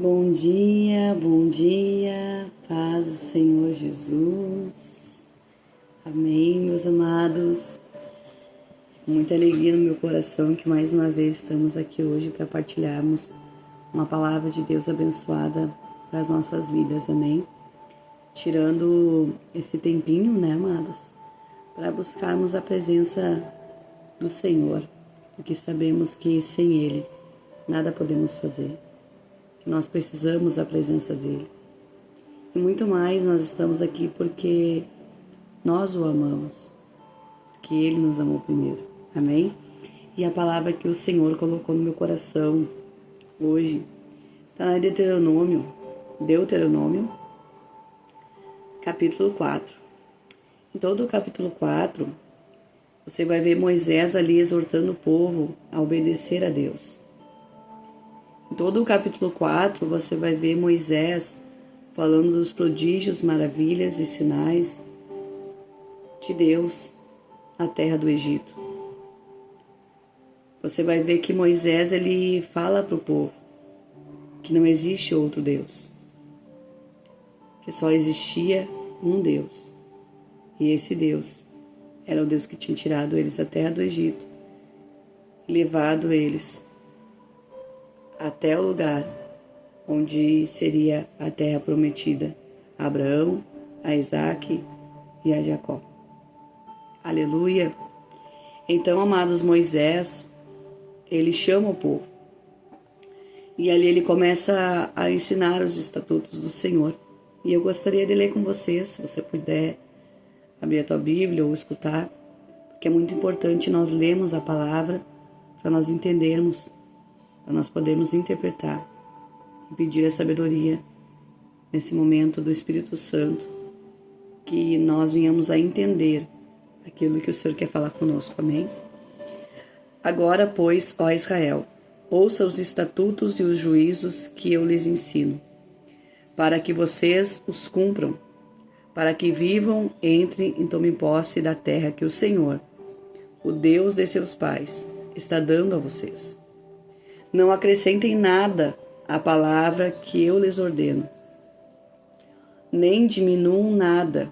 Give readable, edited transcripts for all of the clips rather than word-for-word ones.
Bom dia, paz do Senhor Jesus. Amém, meus amados. Muita alegria no meu coração que mais uma vez estamos aqui hoje para partilharmos uma palavra de Deus abençoada para as nossas vidas, amém? Tirando esse tempinho, né, amados, para buscarmos a presença do Senhor, porque sabemos que sem Ele nada podemos fazer. Nós precisamos da presença dele. E muito mais, nós estamos aqui porque nós o amamos, porque ele nos amou primeiro. Amém? E a palavra que o Senhor colocou no meu coração hoje está na Deuteronômio, capítulo 4. Em todo o capítulo 4, você vai ver Moisés ali exortando o povo a obedecer a Deus. Em todo o capítulo 4, você vai ver Moisés falando dos prodígios, maravilhas e sinais de Deus na terra do Egito. Você vai ver que Moisés ele fala para o povo que não existe outro Deus, que só existia um Deus. E esse Deus era o Deus que tinha tirado eles da terra do Egito e levado eles até o lugar onde seria a terra prometida a Abraão, a Isaac e a Jacó. Aleluia! Então, amados, Moisés, ele chama o povo. E ali ele começa a ensinar os estatutos do Senhor. E eu gostaria de ler com vocês, se você puder abrir a tua Bíblia ou escutar, porque é muito importante nós lermos a palavra para nós entendermos, para nós podermos interpretar e pedir a sabedoria nesse momento do Espírito Santo, que nós venhamos a entender aquilo que o Senhor quer falar conosco, amém? Agora, pois, ó Israel, ouça os estatutos e os juízos que eu lhes ensino, para que vocês os cumpram, para que vivam, entrem e tomem posse da terra que o Senhor, o Deus de seus pais, está dando a vocês. Não acrescentem nada à palavra que eu lhes ordeno, nem diminuam nada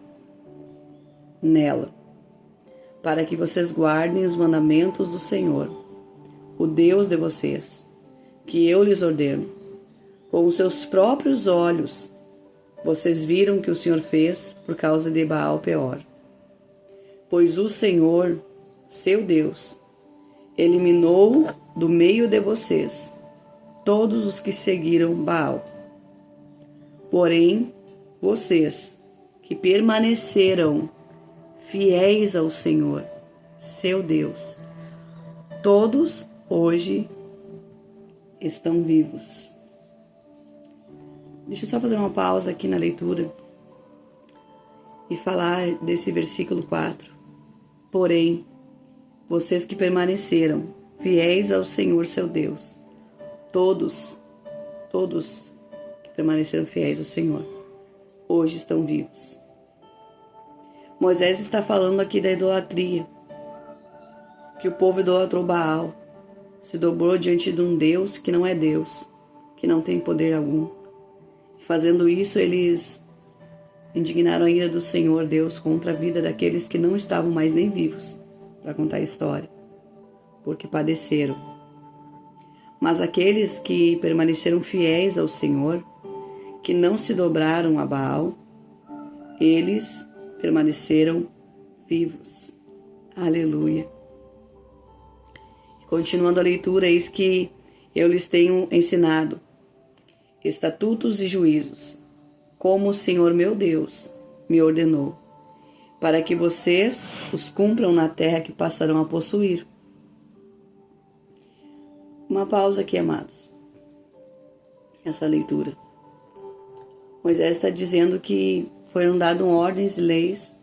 nela, para que vocês guardem os mandamentos do Senhor, o Deus de vocês, que eu lhes ordeno. Com os seus próprios olhos, vocês viram o que o Senhor fez por causa de Baal-Peor. Pois o Senhor, seu Deus, eliminou do meio de vocês todos os que seguiram Baal. Porém, vocês que permaneceram fiéis ao Senhor, seu Deus, todos hoje estão vivos. Deixa eu só fazer uma pausa aqui na leitura e falar desse versículo 4. Porém, vocês que permaneceram fiéis ao Senhor, seu Deus, todos que permaneceram fiéis ao Senhor, hoje estão vivos. Moisés está falando aqui da idolatria, que o povo idolatrou Baal, se dobrou diante de um Deus que não é Deus, que não tem poder algum. E fazendo isso, eles indignaram a ira do Senhor Deus contra a vida daqueles que não estavam mais nem vivos para contar a história, porque padeceram. Mas aqueles que permaneceram fiéis ao Senhor, que não se dobraram a Baal, eles permaneceram vivos. Aleluia. Continuando a leitura, eis que eu lhes tenho ensinado estatutos e juízos, como o Senhor meu Deus me ordenou, para que vocês os cumpram na terra que passarão a possuir. Uma pausa aqui, amados. Essa leitura. Moisés está dizendo que foram dadas ordens e leis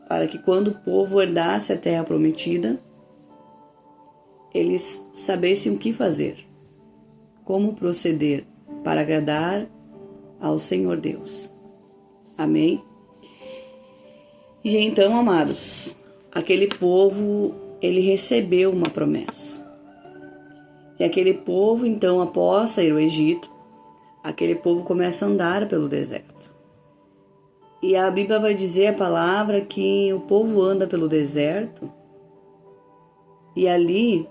para que quando o povo herdasse a terra prometida, eles sabessem o que fazer, como proceder para agradar ao Senhor Deus. Amém? E então, amados, aquele povo, ele recebeu uma promessa. E aquele povo, então, após sair do Egito, aquele povo começa a andar pelo deserto. E a Bíblia vai dizer a palavra que o povo anda pelo deserto e ali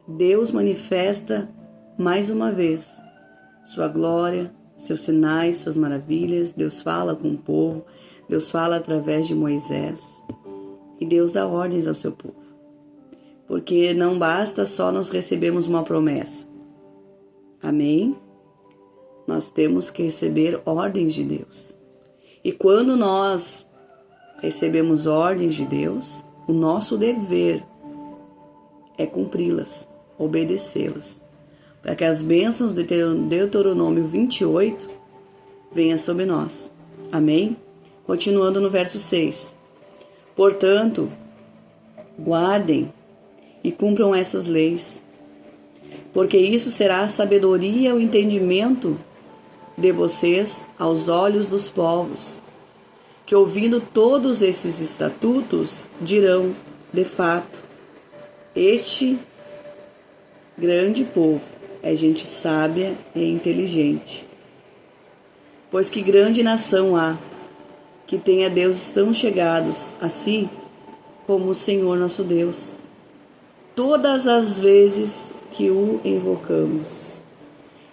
Deus manifesta mais uma vez sua glória, seus sinais, suas maravilhas. Deus fala com o povo, Deus fala através de Moisés e Deus dá ordens ao seu povo. Porque não basta só nós recebermos uma promessa. Amém? Nós temos que receber ordens de Deus. E quando nós recebemos ordens de Deus, o nosso dever é cumpri-las, obedecê-las, para que as bênçãos de Deuteronômio 28 venham sobre nós. Amém? Continuando no verso 6. Portanto, guardem e cumpram essas leis, porque isso será a sabedoria e o entendimento de vocês aos olhos dos povos, que ouvindo todos esses estatutos dirão, de fato, este grande povo é gente sábia e inteligente. Pois que grande nação há, que tenha deuses tão chegados a si como o Senhor nosso Deus, todas as vezes que o invocamos.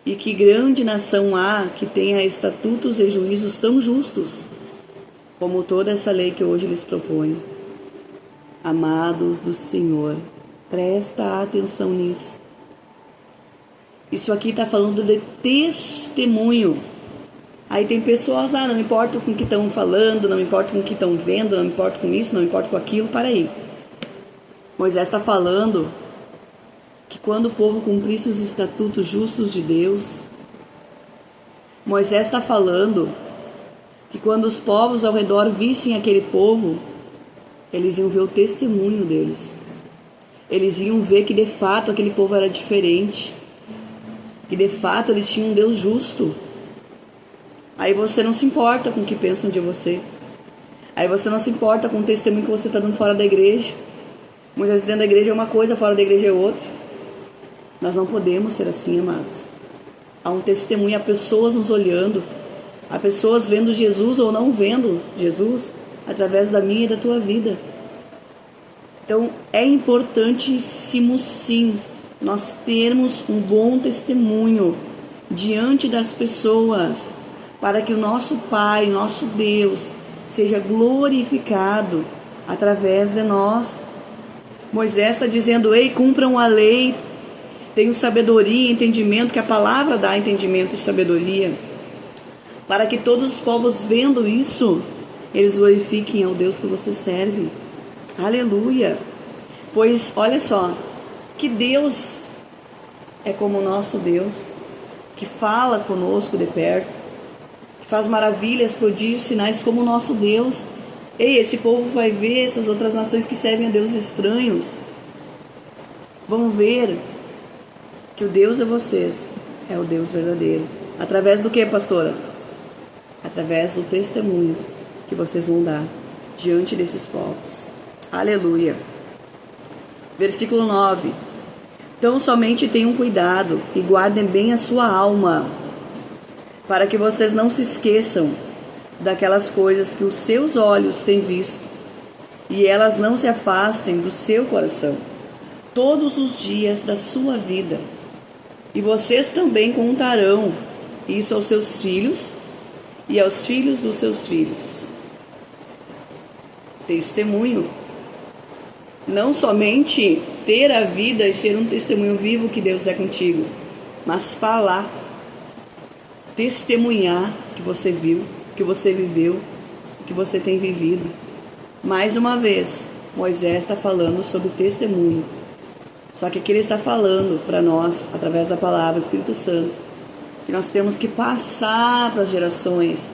E que grande nação há que tenha estatutos e juízos tão justos, como toda essa lei que hoje lhes proponho. Amados do Senhor, presta atenção nisso. Isso aqui está falando de testemunho. Aí tem pessoas, não me importa com o que estão falando, não me importa com o que estão vendo, não me importa com isso, não me importa com aquilo. Para aí. Moisés está falando que quando o povo cumprisse os estatutos justos de Deus, Moisés está falando que quando os povos ao redor vissem aquele povo, eles iam ver o testemunho deles. Eles iam ver que de fato aquele povo era diferente, que de fato eles tinham um Deus justo. Aí você não se importa com o que pensam de você. Aí você não se importa com o testemunho que você está dando fora da igreja. Muitas vezes dentro da igreja é uma coisa, fora da igreja é outra. Nós não podemos ser assim, amados. Há um testemunho, há pessoas nos olhando, há pessoas vendo Jesus ou não vendo Jesus através da minha e da tua vida. Então é importantíssimo sim nós termos um bom testemunho diante das pessoas, para que o nosso Pai, nosso Deus, seja glorificado através de nós. Moisés está dizendo, ei, cumpram a lei, tenham sabedoria e entendimento, que a palavra dá entendimento e sabedoria, para que todos os povos vendo isso, eles glorifiquem ao Deus que você serve. Aleluia! Pois, olha só, que Deus é como o nosso Deus, que fala conosco de perto, que faz maravilhas, prodígios, sinais como o nosso Deus. Ei, esse povo vai ver essas outras nações que servem a deuses estranhos. Vão ver que o Deus de vocês é o Deus verdadeiro. Através do que, pastora? Através do testemunho que vocês vão dar diante desses povos. Aleluia. Versículo 9. Então somente tenham cuidado e guardem bem a sua alma, para que vocês não se esqueçam daquelas coisas que os seus olhos têm visto, e elas não se afastem do seu coração todos os dias da sua vida. E vocês também contarão isso aos seus filhos e aos filhos dos seus filhos. Testemunho. Não somente ter a vida e ser um testemunho vivo que Deus é contigo, mas falar, testemunhar que você viu, que você viveu, que você tem vivido. Mais uma vez, Moisés está falando sobre testemunho. Só que aqui ele está falando para nós, através da palavra, o Espírito Santo, que nós temos que passar para as gerações.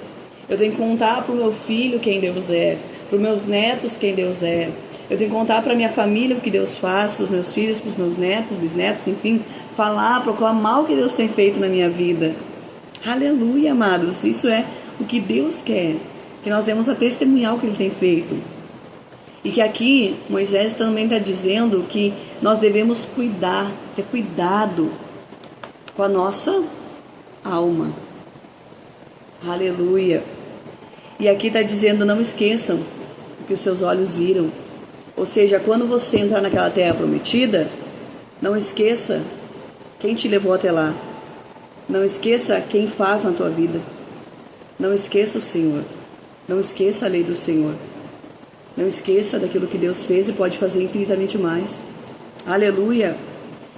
Eu tenho que contar para o meu filho quem Deus é, para os meus netos quem Deus é. Eu tenho que contar para a minha família o que Deus faz, para os meus filhos, para os meus netos, bisnetos, enfim. Falar, proclamar o que Deus tem feito na minha vida. Aleluia, amados. Isso é o que Deus quer. Que nós vamos a testemunhar o que Ele tem feito. E que aqui Moisés também está dizendo que nós devemos cuidar, ter cuidado com a nossa alma. Aleluia. E aqui está dizendo, não esqueçam o que os seus olhos viram. Ou seja, quando você entrar naquela terra prometida, não esqueça quem te levou até lá. Não esqueça quem faz na tua vida. Não esqueça o Senhor. Não esqueça a lei do Senhor. Não esqueça daquilo que Deus fez e pode fazer infinitamente mais. Aleluia.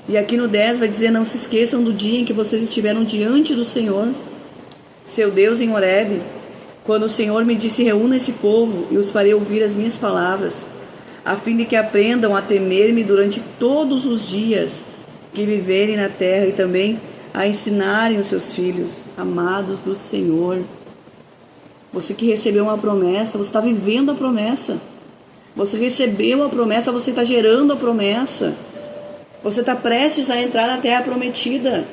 E aqui no 10 vai dizer, não se esqueçam do dia em que vocês estiveram diante do Senhor, seu Deus, em Horebe, quando o Senhor me disse, reúna esse povo e os farei ouvir as minhas palavras, a fim de que aprendam a temer-me durante todos os dias que viverem na terra e também a ensinarem os seus filhos, amados do Senhor. Você que recebeu uma promessa, você está vivendo a promessa. Você recebeu a promessa, você está gerando a promessa. Você está prestes a entrar na terra prometida.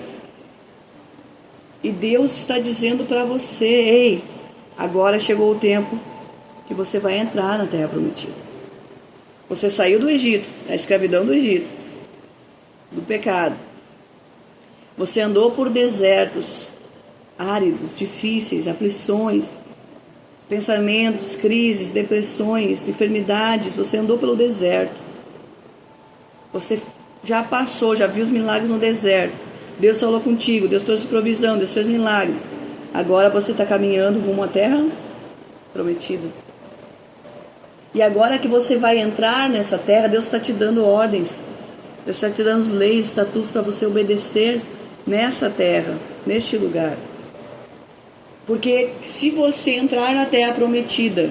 E Deus está dizendo para você, ei, agora chegou o tempo que você vai entrar na terra prometida. Você saiu do Egito, da escravidão do Egito, do pecado. Você andou por desertos áridos, difíceis, aflições, pensamentos, crises, depressões, enfermidades. Você andou pelo deserto. Você já passou, já viu os milagres no deserto. Deus falou contigo, Deus trouxe provisão, Deus fez milagre. Agora você está caminhando rumo à terra prometida. E agora que você vai entrar nessa terra, Deus está te dando ordens. Deus está te dando leis, estatutos para você obedecer nessa terra, neste lugar. Porque se você entrar na terra prometida,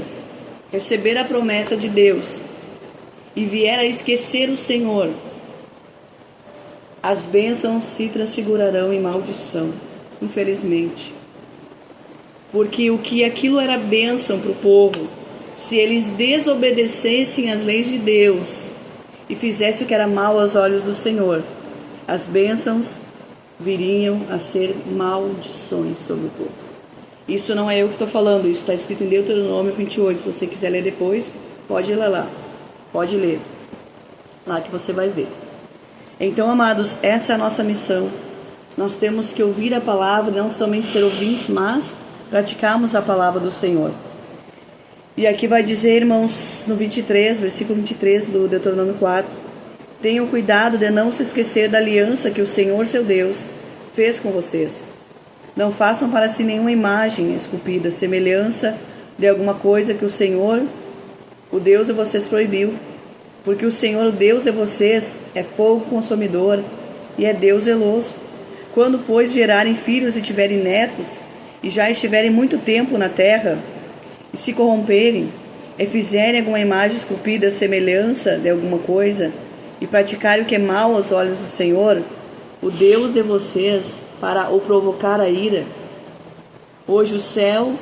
receber a promessa de Deus e vier a esquecer o Senhor, as bênçãos se transfigurarão em maldição, infelizmente. Porque o que aquilo era bênção para o povo, se eles desobedecessem às leis de Deus e fizessem o que era mal aos olhos do Senhor, as bênçãos viriam a ser maldições sobre o povo. Isso não é eu que estou falando, isso está escrito em Deuteronômio 28. Se você quiser ler depois, pode ler lá. Pode ler. Lá que você vai ver. Então, amados, essa é a nossa missão. Nós temos que ouvir a palavra, não somente ser ouvintes, mas praticarmos a palavra do Senhor. E aqui vai dizer, irmãos, no 23, versículo 23 do Deuteronômio 4, tenham cuidado de não se esquecer da aliança que o Senhor, seu Deus, fez com vocês. Não façam para si nenhuma imagem esculpida, semelhança de alguma coisa que o Senhor, o Deus de vocês, proibiu. Porque o Senhor, o Deus de vocês, é fogo consumidor e é Deus zeloso. Quando, pois, gerarem filhos e tiverem netos, e já estiverem muito tempo na terra, e se corromperem, e fizerem alguma imagem esculpida, semelhança de alguma coisa, e praticarem o que é mal aos olhos do Senhor, o Deus de vocês, para o provocar a ira, hoje o céu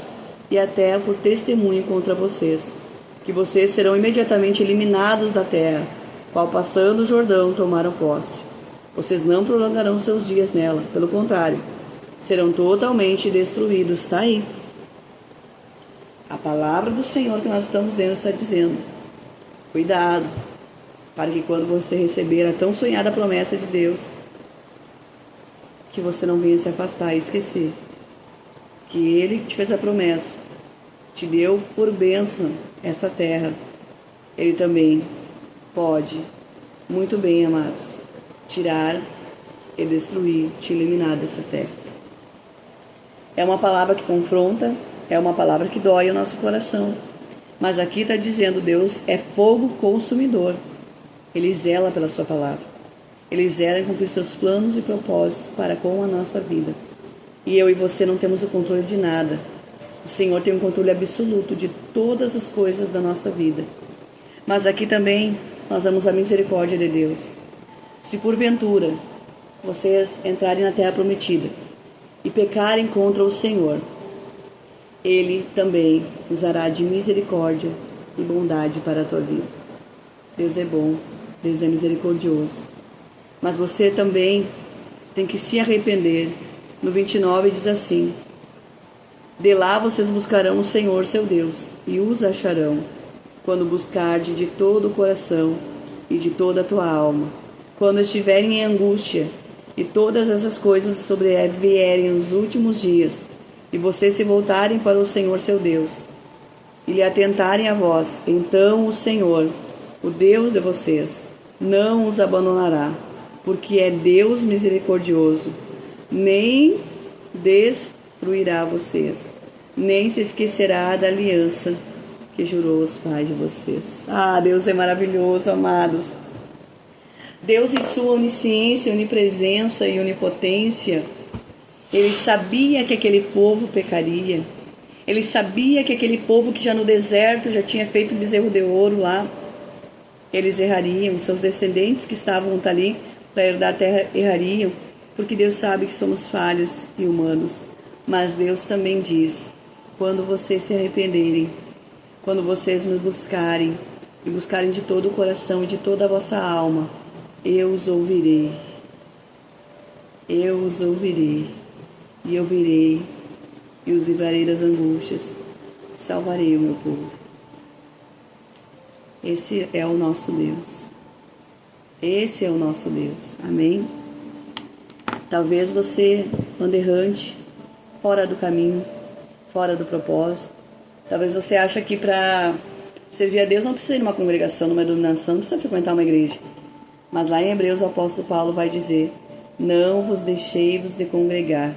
e a terra por testemunho contra vocês, que vocês serão imediatamente eliminados da terra, qual passando o Jordão tomaram posse. Vocês não prolongarão seus dias nela, pelo contrário, serão totalmente destruídos. Está aí. A palavra do Senhor que nós estamos lendo está dizendo, cuidado, para que quando você receber a tão sonhada promessa de Deus, que você não venha se afastar e esquecer que Ele te fez a promessa, te deu por bênção essa terra. Ele também pode, muito bem, amados, tirar e destruir, te eliminar dessa terra. É uma palavra que confronta, é uma palavra que dói o nosso coração. Mas aqui está dizendo, Deus é fogo consumidor. Ele zela pela sua palavra. Ele zela em cumprir seus planos e propósitos para com a nossa vida. E eu e você não temos o controle de nada. O Senhor tem um controle absoluto de todas as coisas da nossa vida. Mas aqui também nós damos a misericórdia de Deus. Se porventura vocês entrarem na terra prometida e pecarem contra o Senhor, Ele também usará de misericórdia e bondade para a tua vida. Deus é bom, Deus é misericordioso. Mas você também tem que se arrepender. No 29 diz assim, de lá vocês buscarão o Senhor seu Deus, e os acharão, quando buscardes de todo o coração e de toda a tua alma. Quando estiverem em angústia, e todas essas coisas sobrevierem nos últimos dias, e vocês se voltarem para o Senhor seu Deus, e lhe atentarem a vós, então o Senhor, o Deus de vocês, não os abandonará, porque é Deus misericordioso, nem destruirá vocês, nem se esquecerá da aliança que jurou aos pais de vocês. Ah, Deus é maravilhoso, amados. Deus, em sua onisciência, onipresença e onipotência, Ele sabia que aquele povo pecaria. Ele sabia que aquele povo que já no deserto já tinha feito o bezerro de ouro lá, eles errariam, seus descendentes que estavam ali para herdar a terra errariam, porque Deus sabe que somos falhos e humanos. Mas Deus também diz, quando vocês se arrependerem, quando vocês me buscarem, e buscarem de todo o coração e de toda a vossa alma, eu os ouvirei. Eu os ouvirei, e eu virei, e os livrarei das angústias, salvarei o meu povo. Esse é o nosso Deus. Esse é o nosso Deus. Amém? Talvez você ande errante, fora do caminho, fora do propósito. Talvez você ache que para servir a Deus não precisa ir numa congregação, numa denominação, não precisa frequentar uma igreja. Mas lá em Hebreus o apóstolo Paulo vai dizer, não vos deixei-vos de congregar.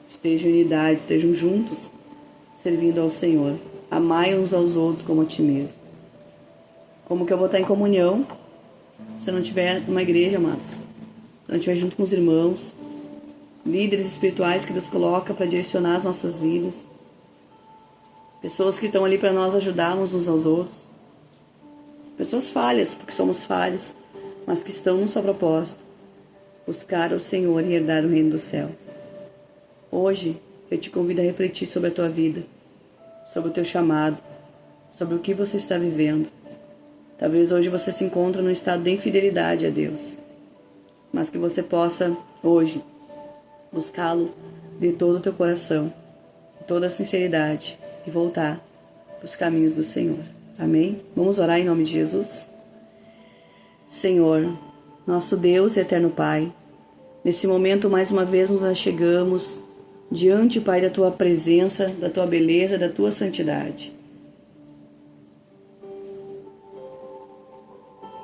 Estejam em unidade, estejam juntos, servindo ao Senhor. Amai uns aos outros como a ti mesmo. Como que eu vou estar em comunhão se eu não estiver numa igreja, amados? Se eu não estiver junto com os irmãos, líderes espirituais que Deus coloca para direcionar as nossas vidas. Pessoas que estão ali para nós ajudarmos uns aos outros. Pessoas falhas, porque somos falhos, mas que estão no seu propósito. Buscar o Senhor e herdar o reino do céu. Hoje, eu te convido a refletir sobre a tua vida, sobre o teu chamado, sobre o que você está vivendo. Talvez hoje você se encontre num estado de infidelidade a Deus, mas que você possa, hoje, buscá-lo de todo o teu coração, de toda a sinceridade e voltar para os caminhos do Senhor. Amém? Vamos orar em nome de Jesus? Senhor, nosso Deus e eterno Pai, nesse momento mais uma vez nos achegamos diante, Pai, da Tua presença, da Tua beleza, da Tua santidade.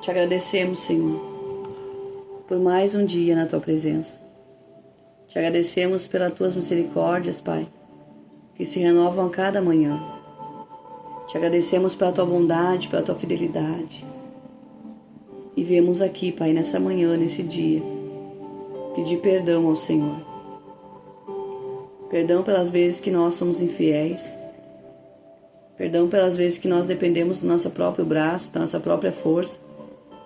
Te agradecemos, Senhor, por mais um dia na Tua presença. Te agradecemos pelas Tuas misericórdias, Pai, que se renovam a cada manhã. Te agradecemos pela Tua bondade, pela Tua fidelidade. E viemos aqui, Pai, nessa manhã, nesse dia, pedir perdão ao Senhor. Perdão pelas vezes que nós somos infiéis. Perdão pelas vezes que nós dependemos do nosso próprio braço, da nossa própria força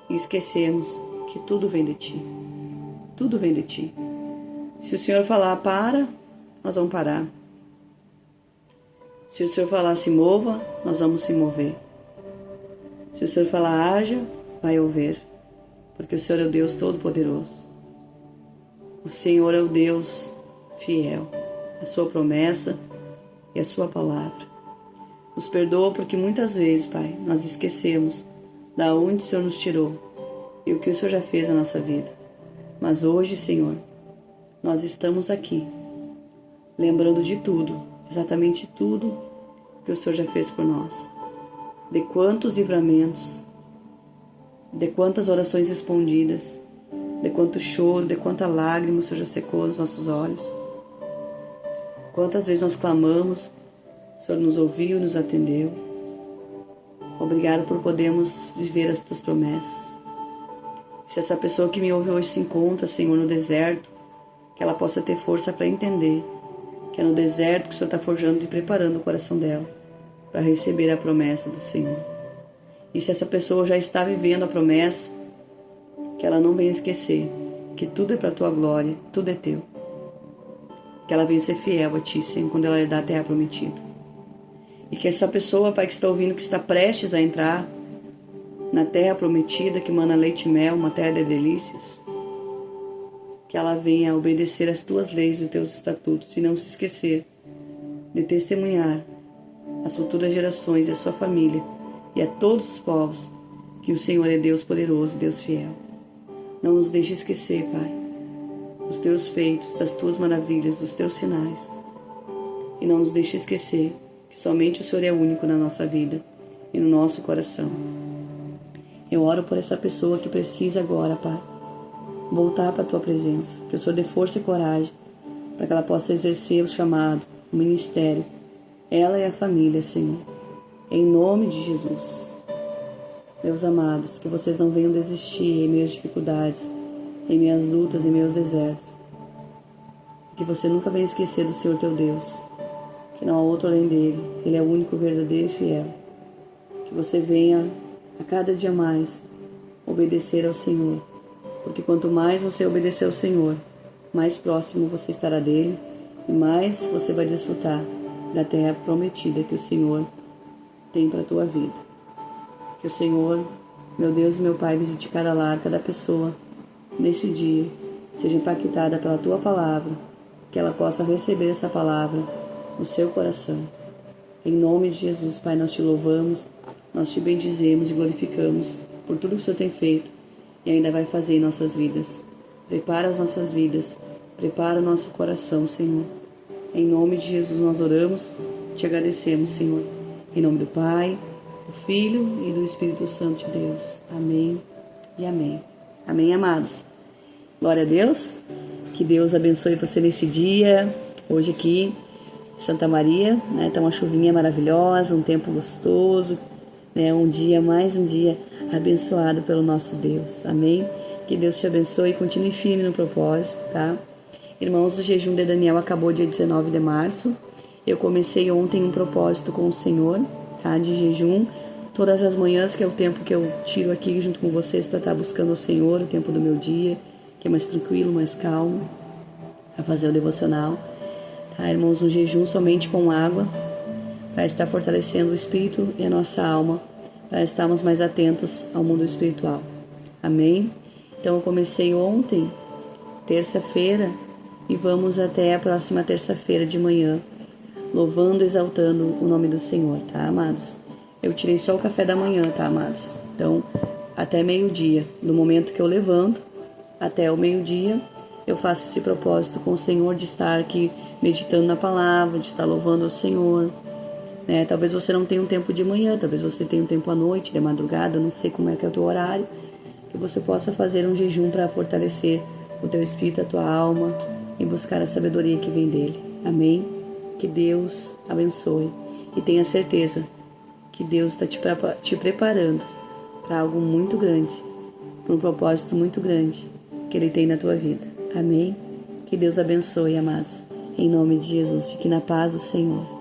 e esquecemos que tudo vem de Ti. Tudo vem de Ti. Se o Senhor falar para, nós vamos parar. Se o Senhor falar se mova, nós vamos se mover. Se o Senhor falar haja, vai haver. Porque o Senhor é o Deus Todo-Poderoso. O Senhor é o Deus fiel. A sua promessa e a sua palavra. Nos perdoa porque muitas vezes, Pai, nós esquecemos da onde o Senhor nos tirou e o que o Senhor já fez na nossa vida. Mas hoje, Senhor, nós estamos aqui, lembrando de tudo, exatamente tudo que o Senhor já fez por nós. De quantos livramentos, de quantas orações respondidas, de quanto choro, de quanta lágrima o Senhor já secou nos nossos olhos. Quantas vezes nós clamamos, o Senhor nos ouviu e nos atendeu. Obrigado por podermos viver as Tuas promessas. Se essa pessoa que me ouve hoje se encontra, Senhor, no deserto, que ela possa ter força para entender que é no deserto que o Senhor está forjando e preparando o coração dela para receber a promessa do Senhor. E se essa pessoa já está vivendo a promessa, que ela não venha esquecer que tudo é para a Tua glória, tudo é Teu. Que ela venha ser fiel a Ti, Senhor, quando ela dá a terra prometida. E que essa pessoa, Pai, que está ouvindo, que está prestes a entrar na terra prometida, que mana leite e mel, uma terra de delícias, que ela venha obedecer às Tuas leis e os Teus estatutos e não se esquecer de testemunhar às futuras gerações e à sua família e a todos os povos que o Senhor é Deus poderoso, Deus fiel. Não nos deixe esquecer, Pai, dos Teus feitos, das Tuas maravilhas, dos Teus sinais. e não nos deixe esquecer que somente o Senhor é único na nossa vida e no nosso coração. Eu oro por essa pessoa que precisa agora, Pai, voltar para a Tua presença, que o Senhor dê força e coragem para que ela possa exercer o chamado, o ministério, ela e a família, Senhor, em nome de Jesus. Meus amados, que vocês não venham desistir em meio às dificuldades, em meio às lutas, em meio aos desertos. Que você nunca venha esquecer do Senhor teu Deus, que não há outro além dele, ele é o único, verdadeiro e fiel. Que você venha a cada dia mais obedecer ao Senhor, porque quanto mais você obedecer ao Senhor, mais próximo você estará dele e mais você vai desfrutar da terra prometida que o Senhor tem para a tua vida. Que o Senhor, meu Deus e meu Pai, visite cada lar, cada pessoa nesse dia, seja impactada pela tua palavra, que ela possa receber essa palavra no seu coração. Em nome de Jesus, Pai, nós te louvamos, nós te bendizemos e glorificamos por tudo que o Senhor tem feito e ainda vai fazer em nossas vidas. Prepara as nossas vidas, prepara o nosso coração, Senhor. Em nome de Jesus nós oramos, te agradecemos, Senhor. Em nome do Pai, do Filho e do Espírito Santo de Deus. Amém e amém. Amém, amados. Glória a Deus. Que Deus abençoe você nesse dia. Hoje aqui em Santa Maria, né? Tá uma chuvinha maravilhosa, um tempo gostoso, né? Mais um dia abençoado pelo nosso Deus. Amém. Que Deus te abençoe e continue firme no propósito, tá? Irmãos, o jejum de Daniel acabou dia 19 de março. Eu comecei ontem um propósito com o Senhor, tá? De jejum. Todas as manhãs, que é o tempo que eu tiro aqui junto com vocês para estar buscando o Senhor, o tempo do meu dia, que é mais tranquilo, mais calmo, para fazer o devocional. Tá, irmãos, um jejum somente com água, para estar fortalecendo o espírito e a nossa alma, para estarmos mais atentos ao mundo espiritual. Amém? Então eu comecei ontem, terça-feira, e vamos até a próxima terça-feira de manhã, louvando e exaltando o nome do Senhor, tá, amados? Eu tirei só o café da manhã, tá, amados? Então, até meio-dia, do momento que eu levanto até o meio-dia, eu faço esse propósito com o Senhor de estar aqui meditando na palavra, de estar louvando ao Senhor, né? Talvez você não tenha um tempo de manhã, talvez você tenha um tempo à noite, de madrugada, eu não sei como é que é o teu horário, que você possa fazer um jejum para fortalecer o teu espírito, a tua alma e buscar a sabedoria que vem dele. Amém? Que Deus abençoe e tenha certeza que Deus está te preparando para algo muito grande, para um propósito muito grande que Ele tem na tua vida. Amém? Que Deus abençoe, amados. Em nome de Jesus, fique na paz do Senhor.